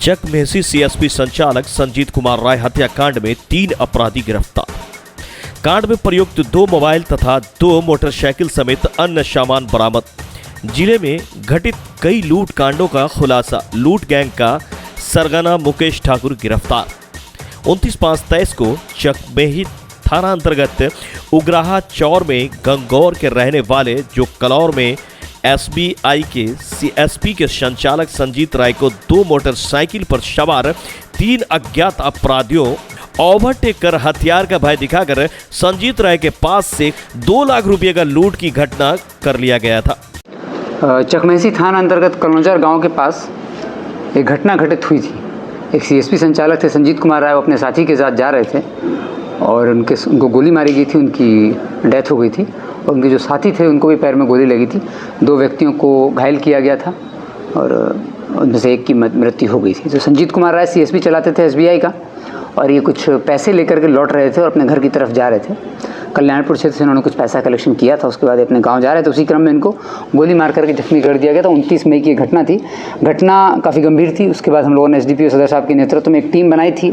Chakmehsi CSP संचालक संजीत कुमार राय हत्याकांड में 3 अपराधी गिरफ्तार। कांड में प्रयुक्त 2 मोबाइल तथा 2 मोटरसाइकिल समेत अन्य सामान बरामद। जिले में घटित कई लूट कांडों का खुलासा। लूट गैंग का सरगना मुकेश ठाकुर गिरफ्तार। 29/5/23 को चकमेही थाना अंतर्गत उग्राहा चौर में गंगौर के रहने वाले जो कलौर में एसबीआई के सीएसपी के संचालक संजीत राय को 2 मोटरसाइकिल पर सवार 3 अज्ञात अपराधियों ओवरटेक कर हथियार का भय दिखाकर संजीत राय के पास से 2 लाख रुपए का लूट की घटना कर लिया गया था। चकमेहसी थाना अंतर्गत कलौंजर गांव के पास एक घटना घटित हुई थी। एक सीएसपी संचालक थे संजीत कुमार राय, वो अपने साथी के साथ जा रहे थे और उनको गोली मारी गई थी, उनकी डेथ हो गई थी और उनके जो साथी थे उनको भी पैर में गोली लगी थी। 2 व्यक्तियों को घायल किया गया था और उनमें से एक की मृत्यु हो गई थी। तो संजीत कुमार राय सीएसपी चलाते थे एसबीआई का और ये कुछ पैसे लेकर के लौट रहे थे और अपने घर की तरफ जा रहे थे। कल्याणपुर क्षेत्र से उन्होंने कुछ पैसा कलेक्शन किया था, उसके बाद अपने गांव जा रहे थे। उसी क्रम में इनको गोली मार करके जख्मी कर दिया गया था। 29 मई की घटना थी। घटना काफ़ी गंभीर थी। उसके बाद हम लोगों ने एसडीपीओ सदर साहब के नेतृत्व में एक टीम बनाई थी।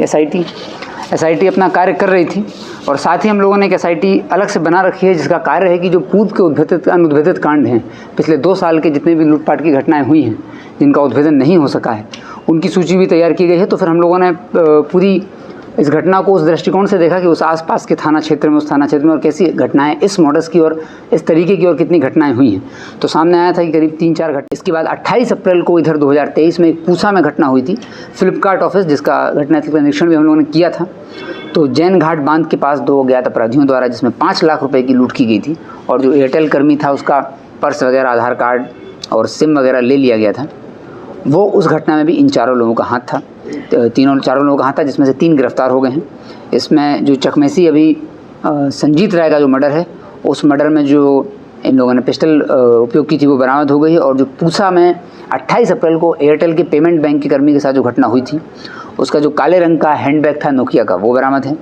एसआईटी अपना कार्य कर रही थी और साथ ही हम लोगों ने एक एसआईटी अलग से बना रखी है जिसका कार्य है कि जो पूर्व के अनुद्भेदित कांड हैं, पिछले 2 साल के जितने भी लूटपाट की घटनाएं हुई हैं जिनका उद्भेदन नहीं हो सका है, उनकी सूची भी तैयार की गई है। तो फिर हम लोगों ने पूरी इस घटना को उस दृष्टिकोण से देखा कि उस आसपास के थाना क्षेत्र में, उस थाना क्षेत्र में और कैसी घटनाएं इस मॉडल्स की और इस तरीके की और कितनी घटनाएं हुई हैं। तो सामने आया था कि करीब 3-4 घटना। इसके बाद 28 अप्रैल को इधर 2023 में एक पूसा में घटना हुई थी, फ्लिपकार्ट ऑफिस, जिसका घटनास्थल का निरीक्षण भी हम लोगों ने किया था। तो जैन घाट बांध के पास 2 अज्ञात अपराधियों द्वारा जिसमें 5 लाख रुपए की लूट की गई थी और जो एयरटेल कर्मी था उसका पर्स वगैरह, आधार कार्ड और सिम वगैरह ले लिया गया था। वो उस घटना में भी इन 4 लोगों का हाथ था। 4 लोगों का हाथ था, जिसमें से 3 गिरफ्तार हो गए हैं। इसमें जो चकमेहसी अभी संजीत राय का जो मर्डर है, उस मर्डर में जो इन लोगों ने पिस्टल उपयोग की थी वो बरामद हो गई है। और जो पूसा में 28 अप्रैल को एयरटेल के पेमेंट बैंक के कर्मी के साथ जो घटना हुई थी, उसका जो काले रंग का हैंडबैग था नोकिया का, वो बरामद है।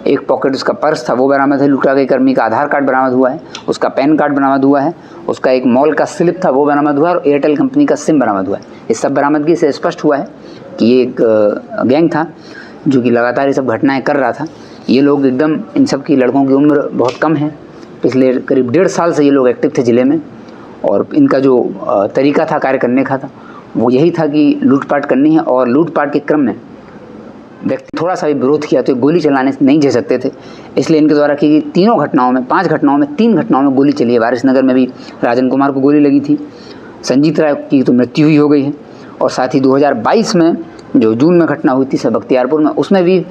एक पॉकेट उसका पर्स था, वो बरामद है। लुटा गए कर्मी का आधार कार्ड बरामद हुआ है, उसका पैन कार्ड बरामद हुआ है, उसका एक मॉल का स्लिप था वो बरामद हुआ है और एयरटेल कंपनी का सिम बरामद हुआ है। इस सब बरामदगी से स्पष्ट हुआ है कि ये एक गैंग था जो कि लगातार ये सब घटनाएं कर रहा था। ये लोग एकदम, इन सब की लड़कों की उम्र बहुत कम है। पिछले करीब 1.5 साल से ये लोग एक्टिव थे ज़िले में और इनका जो तरीका था कार्य करने का था वो यही था कि लूटपाट करनी है और लूटपाट के क्रम में व्यक्ति थोड़ा सा भी विरोध किया तो गोली चलाने से नहीं झेल सकते थे। इसलिए इनके द्वारा की गई 3 घटनाओं में, 5 घटनाओं में 3 घटनाओं में गोली चली है। वारिसनगर में भी राजन कुमार को गोली लगी थी, संजीत राय की तो मृत्यु हुई हो गई है और साथ ही 2022 में जो जून में घटना हुई थी बख्तियारपुर में, उसमें भी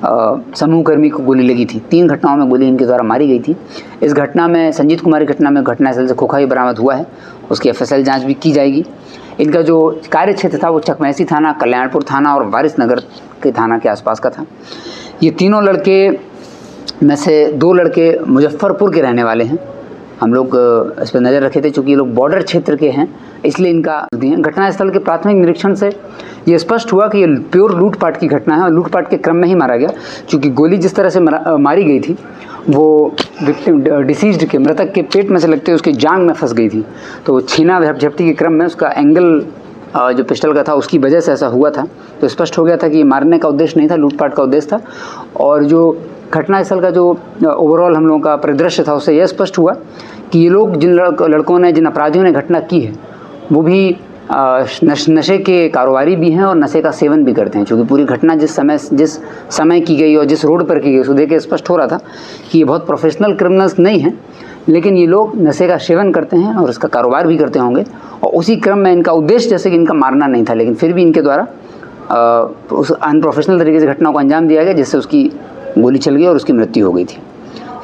समूह कर्मी को गोली लगी थी। 3 घटनाओं में गोली इनके द्वारा मारी गई थी। इस घटना में, संजीत कुमार की घटना में घटनास्थल से खोखा भी बरामद हुआ है, उसकी एफएसएल जांच भी की जाएगी। इनका जो कार्य क्षेत्र था वो चकमेहसी थाना, कल्याणपुर थाना और वारिसनगर के थाना के आसपास का था। ये तीनों लड़के में से 2 लड़के मुजफ्फरपुर के रहने वाले हैं। हम लोग इस पर नज़र रखे थे, चूँकि ये लोग बॉर्डर क्षेत्र के हैं इसलिए इनका दिए। घटनास्थल के प्राथमिक निरीक्षण से ये स्पष्ट हुआ कि ये प्योर लूटपाट की घटना है और लूटपाट के क्रम में ही मारा गया। चूँकि गोली जिस तरह से मारी गई थी वो विक्टिम डिसीज्ड के, मृतक के पेट में से लगते उसकी जांघ में फंस गई थी। तो छीना झपटी के क्रम में उसका एंगल जो पिस्टल का था उसकी वजह से ऐसा हुआ था। तो स्पष्ट हो गया था कि ये मारने का उद्देश्य नहीं था, लूटपाट का उद्देश्य था। और जो घटनास्थल का जो ओवरऑल हम लोगों का परिदृश्य था उससे यह स्पष्ट हुआ कि ये लोग, जिन लड़कों ने, जिन अपराधियों ने घटना की है वो भी नशे के कारोबारी भी हैं और नशे का सेवन भी करते हैं। क्योंकि पूरी घटना जिस समय की गई और जिस रोड पर की गई उसको देख के स्पष्ट हो रहा था कि ये बहुत प्रोफेशनल क्रिमिनल्स नहीं हैं, लेकिन ये लोग नशे का सेवन करते हैं और इसका कारोबार भी करते होंगे। और उसी क्रम में इनका उद्देश्य जैसे कि इनका मारना नहीं था, लेकिन फिर भी इनके द्वारा उस अनप्रोफेशनल तरीके से घटना को अंजाम दिया गया जिससे उसकी गोली चल गई और उसकी मृत्यु हो गई थी।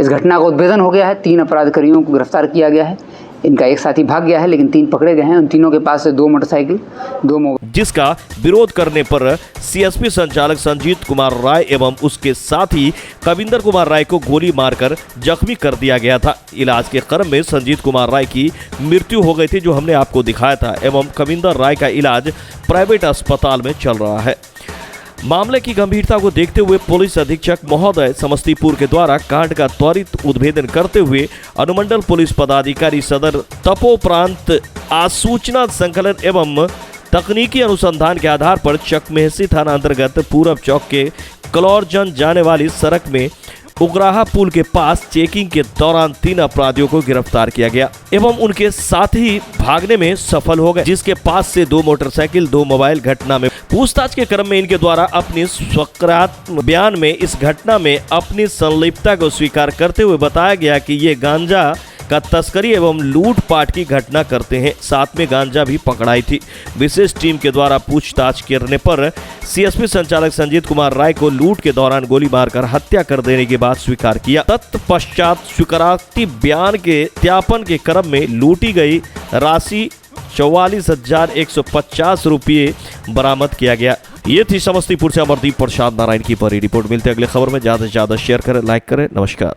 इस घटना का उद्भेदन हो गया है। 3 अपराधकारियों को गिरफ्तार किया गया है। इनका एक साथी भाग गया है लेकिन 3 पकड़े गए हैं। उन तीनों के पास से 2 मोटरसाइकिल, 2 मोबाइल, जिसका विरोध करने पर सीएसपी संचालक संजीत कुमार राय एवं उसके साथी कविंदर कुमार राय को गोली मारकर जख्मी कर दिया गया था। इलाज के क्रम में संजीत कुमार राय की मृत्यु हो गई थी, जो हमने आपको दिखाया था, एवं कविंदर राय का इलाज प्राइवेट अस्पताल में चल रहा है। मामले की गंभीरता को देखते हुए पुलिस अधीक्षक महोदय समस्तीपुर के द्वारा कांड का त्वरित उद्भेदन करते हुए अनुमंडल पुलिस पदाधिकारी सदर तपोप्रांत आसूचना संकलन एवं तकनीकी अनुसंधान के आधार पर चकमेहसी थाना अंतर्गत पूरब चौक के कलौरजंग जाने वाली सड़क में उगराहा पुल के पास चेकिंग के दौरान 3 अपराधियों को गिरफ्तार किया गया एवं उनके साथ ही भागने में सफल हो गए, जिसके पास से 2 मोटरसाइकिल 2 मोबाइल। घटना में पूछताछ के क्रम में इनके द्वारा अपनी स्वकृत बयान में इस घटना में अपनी संलिप्तता को स्वीकार करते हुए बताया गया कि ये गांजा का तस्करी एवं लूटपाट की घटना करते हैं। साथ में गांजा भी पकड़ाई थी। विशेष टीम के द्वारा पूछताछ करने पर सीएसपी संचालक संजीत कुमार राय को लूट के दौरान गोली मारकर हत्या कर देने की बात स्वीकार किया। तत्पश्चात स्वीकारोक्ति बयान के सत्यापन के क्रम में लूटी गई राशि 44,150 रुपये बरामद किया गया। ये थी समस्तीपुर से अमरदीप प्रसाद नारायण की बड़ी रिपोर्ट। मिलते अगले खबर में। ज्यादा से ज्यादा शेयर करें, लाइक करें। नमस्कार।